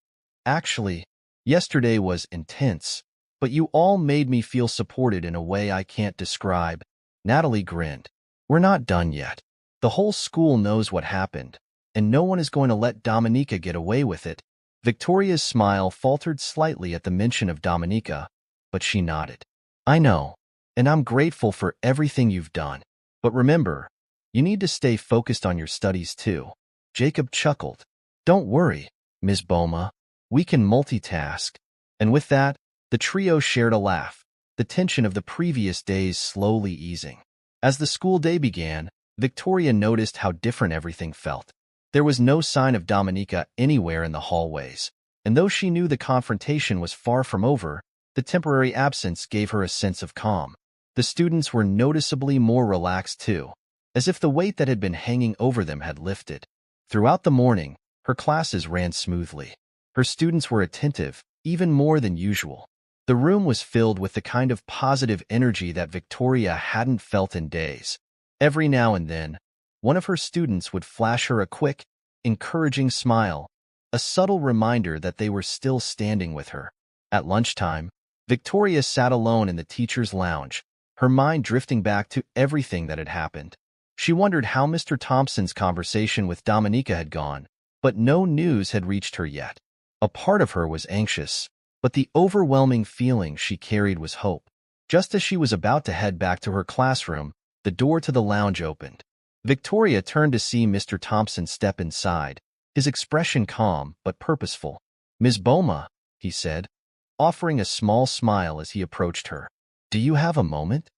Actually, yesterday was intense, but you all made me feel supported in a way I can't describe." Natalie grinned. "We're not done yet. The whole school knows what happened, and no one is going to let Dominica get away with it." Victoria's smile faltered slightly at the mention of Dominica, but she nodded. "I know, and I'm grateful for everything you've done. But remember, you need to stay focused on your studies too." Jacob chuckled. "Don't worry, Ms. Boama. We can multitask." And with that, the trio shared a laugh, the tension of the previous days slowly easing. As the school day began, Victoria noticed how different everything felt. There was no sign of Dominica anywhere in the hallways, and though she knew the confrontation was far from over, the temporary absence gave her a sense of calm. The students were noticeably more relaxed too, as if the weight that had been hanging over them had lifted. Throughout the morning, her classes ran smoothly. Her students were attentive, even more than usual. The room was filled with the kind of positive energy that Victoria hadn't felt in days. Every now and then, one of her students would flash her a quick, encouraging smile, a subtle reminder that they were still standing with her. At lunchtime, Victoria sat alone in the teacher's lounge, her mind drifting back to everything that had happened. She wondered how Mr. Thompson's conversation with Dominica had gone, but no news had reached her yet. A part of her was anxious, but the overwhelming feeling she carried was hope. Just as she was about to head back to her classroom, the door to the lounge opened. Victoria turned to see Mr. Thompson step inside, his expression calm but purposeful. "Ms. Boama," he said, offering a small smile as he approached her. "Do you have a moment?"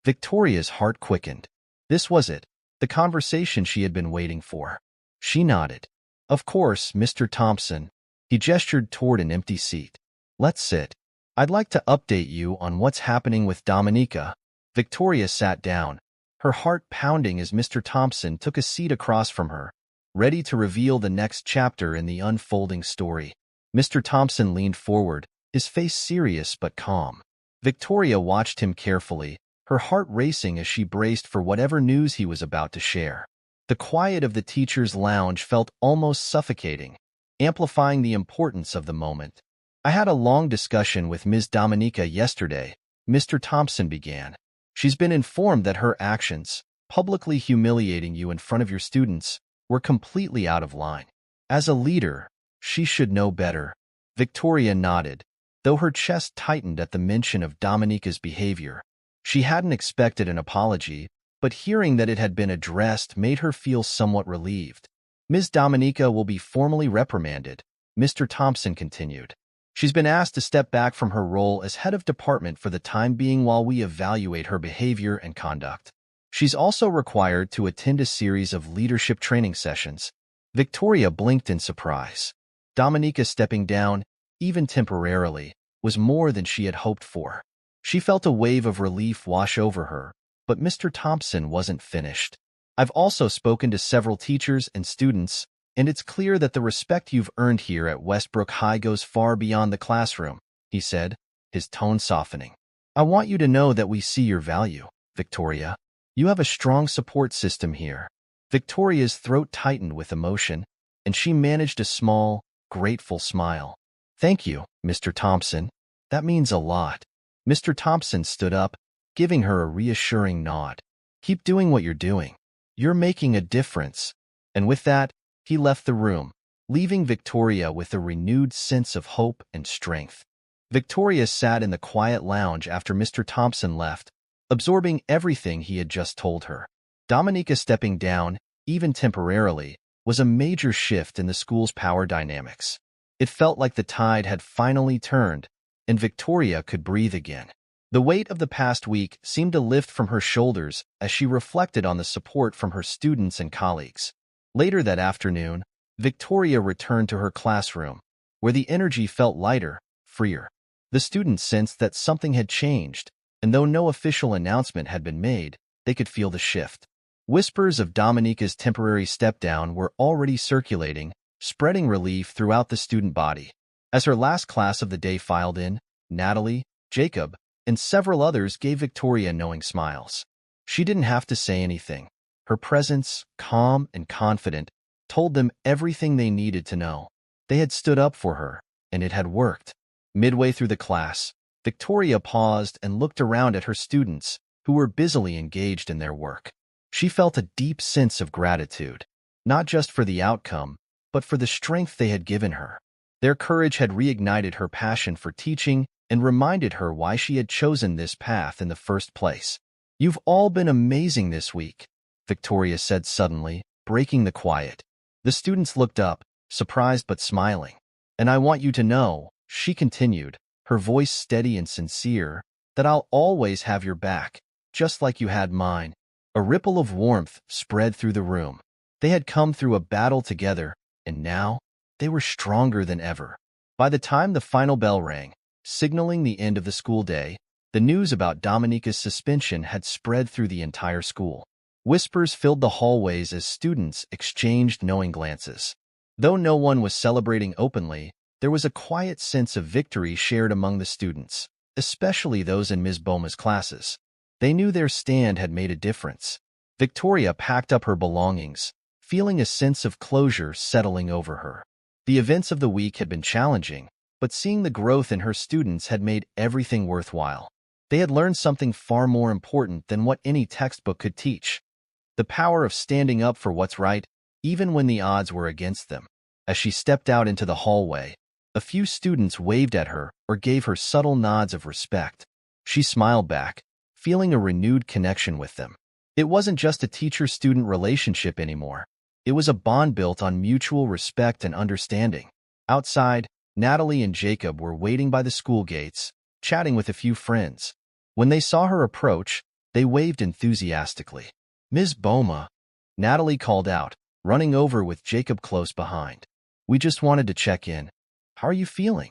Victoria's heart quickened. This was it, the conversation she had been waiting for. She nodded. "Of course, Mr. Thompson." He gestured toward an empty seat. "Let's sit. I'd like to update you on what's happening with Dominica." Victoria sat down, her heart pounding as Mr. Thompson took a seat across from her, ready to reveal the next chapter in the unfolding story. Mr. Thompson leaned forward, his face serious but calm. Victoria watched him carefully, her heart racing as she braced for whatever news he was about to share. The quiet of the teacher's lounge felt almost suffocating, amplifying the importance of the moment. "I had a long discussion with Ms. Dominica yesterday," Mr. Thompson began. "She's been informed that her actions, publicly humiliating you in front of your students, were completely out of line. As a leader, she should know better." Victoria nodded, though her chest tightened at the mention of Dominica's behavior. She hadn't expected an apology, but hearing that it had been addressed made her feel somewhat relieved. "Ms. Dominica will be formally reprimanded," Mr. Thompson continued. "She's been asked to step back from her role as head of department for the time being while we evaluate her behavior and conduct. She's also required to attend a series of leadership training sessions." Victoria blinked in surprise. Dominica stepping down, even temporarily, was more than she had hoped for. She felt a wave of relief wash over her, but Mr. Thompson wasn't finished. "I've also spoken to several teachers and students, and it's clear that the respect you've earned here at Westbrook High goes far beyond the classroom," he said, his tone softening. "I want you to know that we see your value, Victoria. You have a strong support system here." Victoria's throat tightened with emotion, and she managed a small, grateful smile. "Thank you, Mr. Thompson. That means a lot." Mr. Thompson stood up, giving her a reassuring nod. Keep doing what you're doing. You're making a difference." And with that, he left the room, leaving Victoria with a renewed sense of hope and strength. Victoria sat in the quiet lounge after Mr. Thompson left, absorbing everything he had just told her. Dominica stepping down, even temporarily, was a major shift in the school's power dynamics. It felt like the tide had finally turned, and Victoria could breathe again. The weight of the past week seemed to lift from her shoulders as she reflected on the support from her students and colleagues. Later that afternoon, Victoria returned to her classroom, where the energy felt lighter, freer. The students sensed that something had changed, and though no official announcement had been made, they could feel the shift. Whispers of Dominica's temporary step-down were already circulating, spreading relief throughout the student body. As her last class of the day filed in, Natalie, Jacob, and several others gave Victoria knowing smiles. She didn't have to say anything. Her presence, calm and confident, told them everything they needed to know. They had stood up for her, and it had worked. Midway through the class, Victoria paused and looked around at her students, who were busily engaged in their work. She felt a deep sense of gratitude, not just for the outcome, but for the strength they had given her. Their courage had reignited her passion for teaching and reminded her why she had chosen this path in the first place. "You've all been amazing this week," Victoria said suddenly, breaking the quiet. The students looked up, surprised but smiling. "And I want you to know," she continued, her voice steady and sincere, "that I'll always have your back, just like you had mine." A ripple of warmth spread through the room. They had come through a battle together, and now they were stronger than ever. By the time the final bell rang, signaling the end of the school day, the news about Dominica's suspension had spread through the entire school. Whispers filled the hallways as students exchanged knowing glances. Though no one was celebrating openly, there was a quiet sense of victory shared among the students, especially those in Ms. Boama's classes. They knew their stand had made a difference. Victoria packed up her belongings, feeling a sense of closure settling over her. The events of the week had been challenging, but seeing the growth in her students had made everything worthwhile. They had learned something far more important than what any textbook could teach: the power of standing up for what's right, even when the odds were against them. As she stepped out into the hallway, a few students waved at her or gave her subtle nods of respect. She smiled back, feeling a renewed connection with them. It wasn't just a teacher-student relationship anymore. It was a bond built on mutual respect and understanding. Outside, Natalie and Jacob were waiting by the school gates, chatting with a few friends. When they saw her approach, they waved enthusiastically. "Ms. Boama," Natalie called out, running over with Jacob close behind. "We just wanted to check in. How are you feeling?"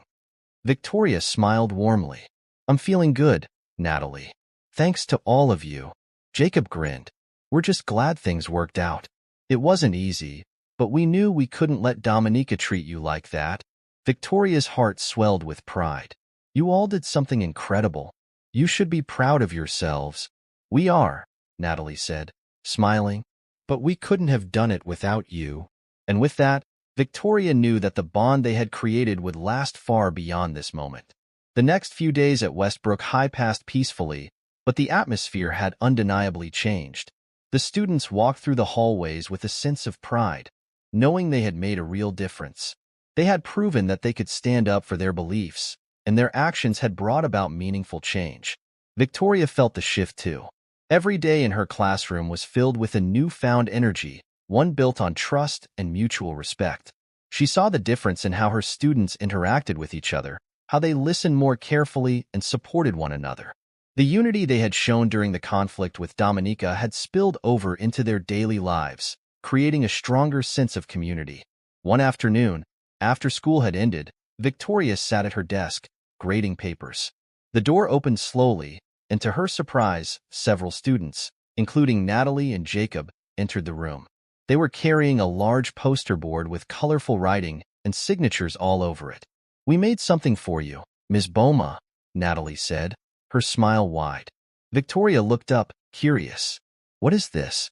Victoria smiled warmly. "I'm feeling good, Natalie. Thanks to all of you." Jacob grinned. "We're just glad things worked out. It wasn't easy, but we knew we couldn't let Dominica treat you like that." Victoria's heart swelled with pride. "You all did something incredible. You should be proud of yourselves." "We are," Natalie said, smiling, "but we couldn't have done it without you." And with that, Victoria knew that the bond they had created would last far beyond this moment. The next few days at Westbrook High passed peacefully, but the atmosphere had undeniably changed. The students walked through the hallways with a sense of pride, knowing they had made a real difference. They had proven that they could stand up for their beliefs, and their actions had brought about meaningful change. Victoria felt the shift too. Every day in her classroom was filled with a newfound energy, one built on trust and mutual respect. She saw the difference in how her students interacted with each other, how they listened more carefully and supported one another. The unity they had shown during the conflict with Dominica had spilled over into their daily lives, creating a stronger sense of community. One afternoon, after school had ended, Victoria sat at her desk, grading papers. The door opened slowly, and to her surprise, several students, including Natalie and Jacob, entered the room. They were carrying a large poster board with colorful writing and signatures all over it. "We made something for you, Ms. Boama," Natalie said, her smile wide. Victoria looked up, curious. "What is this?"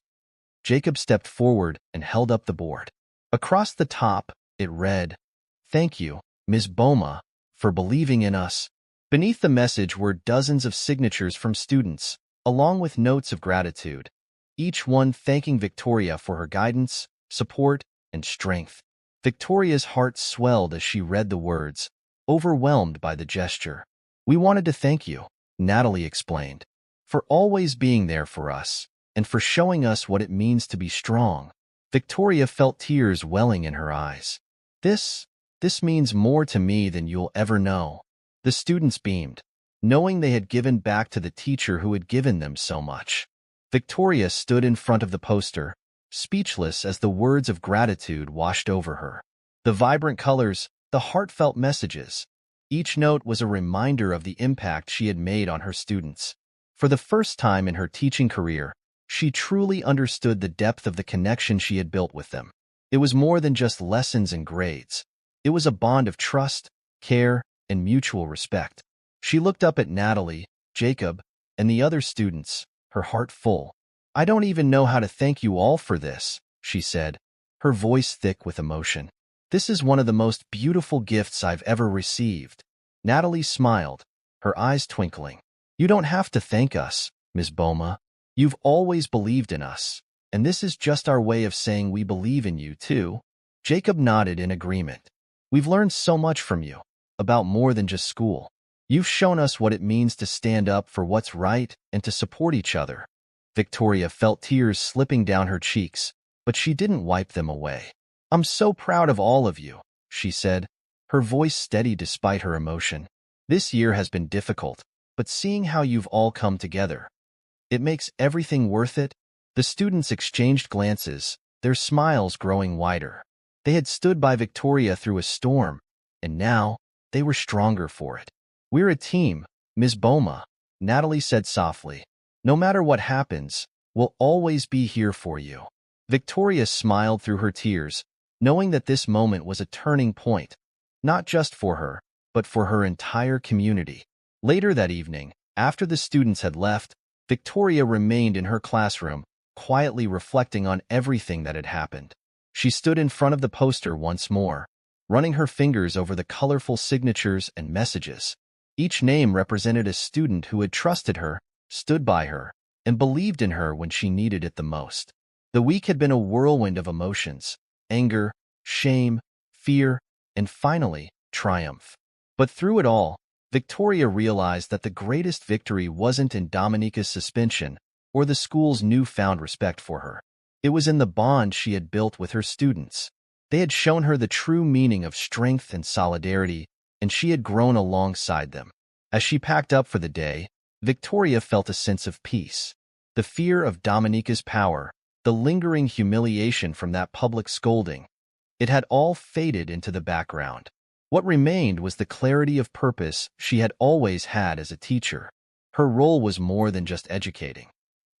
Jacob stepped forward and held up the board. Across the top, it read, "Thank you, Ms. Boama, for believing in us." Beneath the message were dozens of signatures from students, along with notes of gratitude. each one thanking Victoria for her guidance, support, and strength. Victoria's heart swelled as she read the words, overwhelmed by the gesture. "We wanted to thank you," Natalie explained, "for always being there for us, and for showing us what it means to be strong." Victoria felt tears welling in her eyes. This means more to me than you'll ever know." The students beamed, knowing they had given back to the teacher who had given them so much. Victoria stood in front of the poster, speechless as the words of gratitude washed over her. The vibrant colors, the heartfelt messages. Each note was a reminder of the impact she had made on her students. For the first time in her teaching career, she truly understood the depth of the connection she had built with them. It was more than just lessons and grades. It was a bond of trust, care, and mutual respect. She looked up at Natalie, Jacob, and the other students, her heart full. "I don't even know how to thank you all for this," she said, her voice thick with emotion. "This is one of the most beautiful gifts I've ever received." Natalie smiled, her eyes twinkling. "You don't have to thank us, Ms. Boama. You've always believed in us, and this is just our way of saying we believe in you, too." Jacob nodded in agreement. "We've learned so much from you, about more than just school. You've shown us what it means to stand up for what's right and to support each other." Victoria felt tears slipping down her cheeks, but she didn't wipe them away. "I'm so proud of all of you," she said, her voice steady despite her emotion. "This year has been difficult, but seeing how you've all come together, it makes everything worth it." The students exchanged glances, their smiles growing wider. They had stood by Victoria through a storm, and now they were stronger for it. "We're a team, Ms. Boama," Natalie said softly. "No matter what happens, we'll always be here for you." Victoria smiled through her tears, knowing that this moment was a turning point, not just for her, but for her entire community. Later that evening, after the students had left, Victoria remained in her classroom, quietly reflecting on everything that had happened. She stood in front of the poster once more, running her fingers over the colorful signatures and messages. Each name represented a student who had trusted her, stood by her, and believed in her when she needed it the most. The week had been a whirlwind of emotions: anger, shame, fear, and finally, triumph. But through it all, Victoria realized that the greatest victory wasn't in Dominica's suspension or the school's newfound respect for her. It was in the bond she had built with her students. They had shown her the true meaning of strength and solidarity, and she had grown alongside them. As she packed up for the day, Victoria felt a sense of peace. The fear of Dominica's power, the lingering humiliation from that public scolding, it had all faded into the background. What remained was the clarity of purpose she had always had as a teacher. Her role was more than just educating.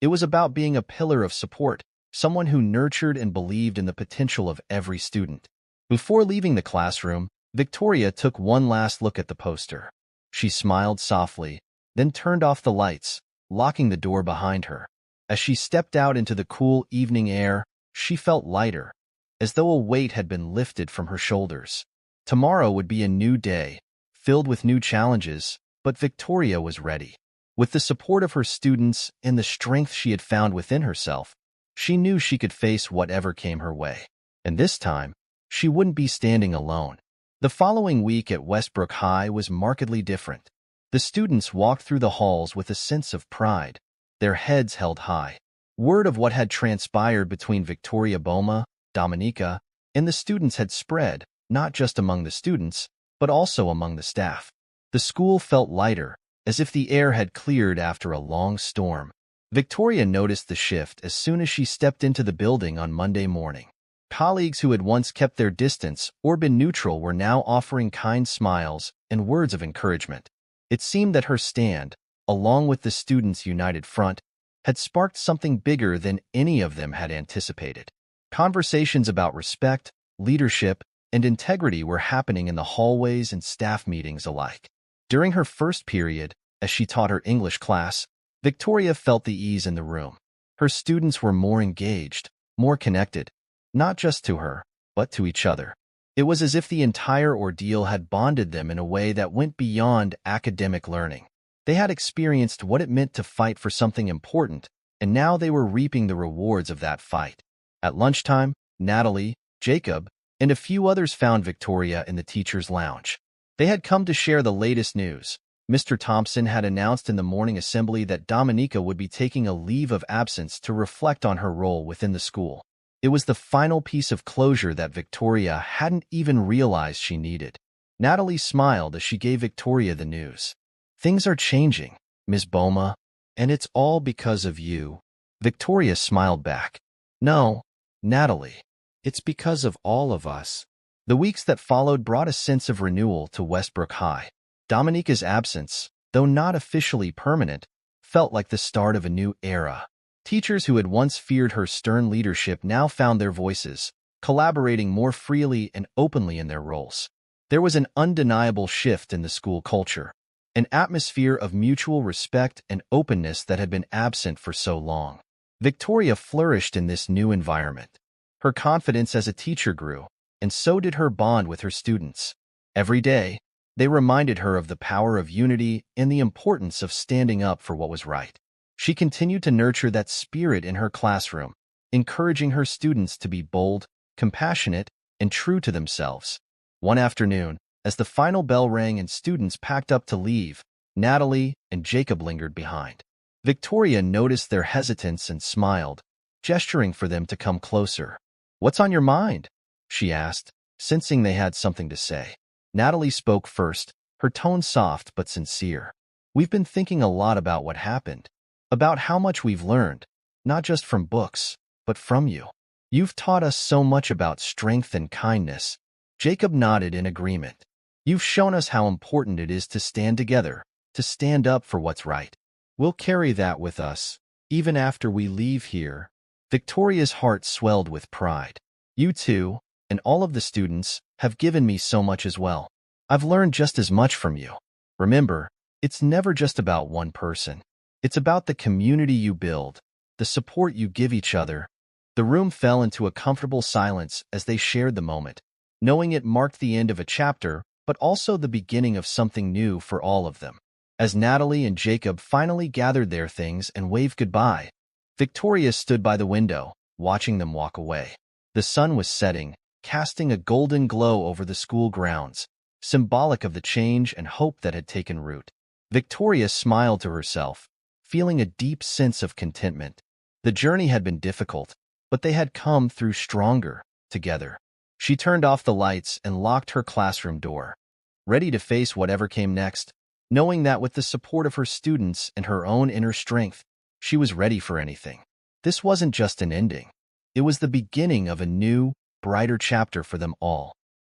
It was about being a pillar of support, someone who nurtured and believed in the potential of every student. Before leaving the classroom, Victoria took one last look at the poster. She smiled softly, then turned off the lights, locking the door behind her. As she stepped out into the cool evening air, she felt lighter, as though a weight had been lifted from her shoulders. Tomorrow would be a new day, filled with new challenges, but Victoria was ready. With the support of her students and the strength she had found within herself, she knew she could face whatever came her way. And this time, she wouldn't be standing alone. The following week at Westbrook High was markedly different. The students walked through the halls with a sense of pride, their heads held high. Word of what had transpired between Victoria Boama, Dominica, and the students had spread, not just among the students, but also among the staff. The school felt lighter, as if the air had cleared after a long storm. Victoria noticed the shift as soon as she stepped into the building on Monday morning. Colleagues who had once kept their distance or been neutral were now offering kind smiles and words of encouragement. It seemed that her stand, along with the students' united front, had sparked something bigger than any of them had anticipated. Conversations about respect, leadership, and integrity were happening in the hallways and staff meetings alike. During her first period, as she taught her English class, Victoria felt the ease in the room. Her students were more engaged, more connected, not just to her, but to each other. It was as if the entire ordeal had bonded them in a way that went beyond academic learning. They had experienced what it meant to fight for something important, and now they were reaping the rewards of that fight. At lunchtime, Natalie, Jacob, and a few others found Victoria in the teacher's lounge. They had come to share the latest news. Mr. Thompson had announced in the morning assembly that Dominica would be taking a leave of absence to reflect on her role within the school. It was the final piece of closure that Victoria hadn't even realized she needed. Natalie smiled as she gave Victoria the news. "Things are changing, Miss Boama, and it's all because of you." Victoria smiled back. "No, Natalie, it's because of all of us." The weeks that followed brought a sense of renewal to Westbrook High. Dominica's absence, though not officially permanent, felt like the start of a new era. Teachers who had once feared her stern leadership now found their voices, collaborating more freely and openly in their roles. There was an undeniable shift in the school culture, an atmosphere of mutual respect and openness that had been absent for so long. Victoria flourished in this new environment. Her confidence as a teacher grew, and so did her bond with her students. Every day, they reminded her of the power of unity and the importance of standing up for what was right. She continued to nurture that spirit in her classroom, encouraging her students to be bold, compassionate, and true to themselves. One afternoon, as the final bell rang and students packed up to leave, Natalie and Jacob lingered behind. Victoria noticed their hesitance and smiled, gesturing for them to come closer. "What's on your mind?" she asked, sensing they had something to say. Natalie spoke first, her tone soft but sincere. "We've been thinking a lot about what happened, about how much we've learned, not just from books, but from you. You've taught us so much about strength and kindness." Jacob nodded in agreement. "You've shown us how important it is to stand together, to stand up for what's right. We'll carry that with us, even after we leave here." Victoria's heart swelled with pride. "You too, and all of the students, have given me so much as well. I've learned just as much from you. Remember, it's never just about one person. It's about the community you build, the support you give each other." The room fell into a comfortable silence as they shared the moment, knowing it marked the end of a chapter, but also the beginning of something new for all of them. As Natalie and Jacob finally gathered their things and waved goodbye, Victoria stood by the window, watching them walk away. The sun was setting, casting a golden glow over the school grounds, symbolic of the change and hope that had taken root. Victoria smiled to herself, feeling a deep sense of contentment. The journey had been difficult, but they had come through stronger, together. She turned off the lights and locked her classroom door, ready to face whatever came next, knowing that with the support of her students and her own inner strength, she was ready for anything. This wasn't just an ending. It was the beginning of a new, brighter chapter for them all.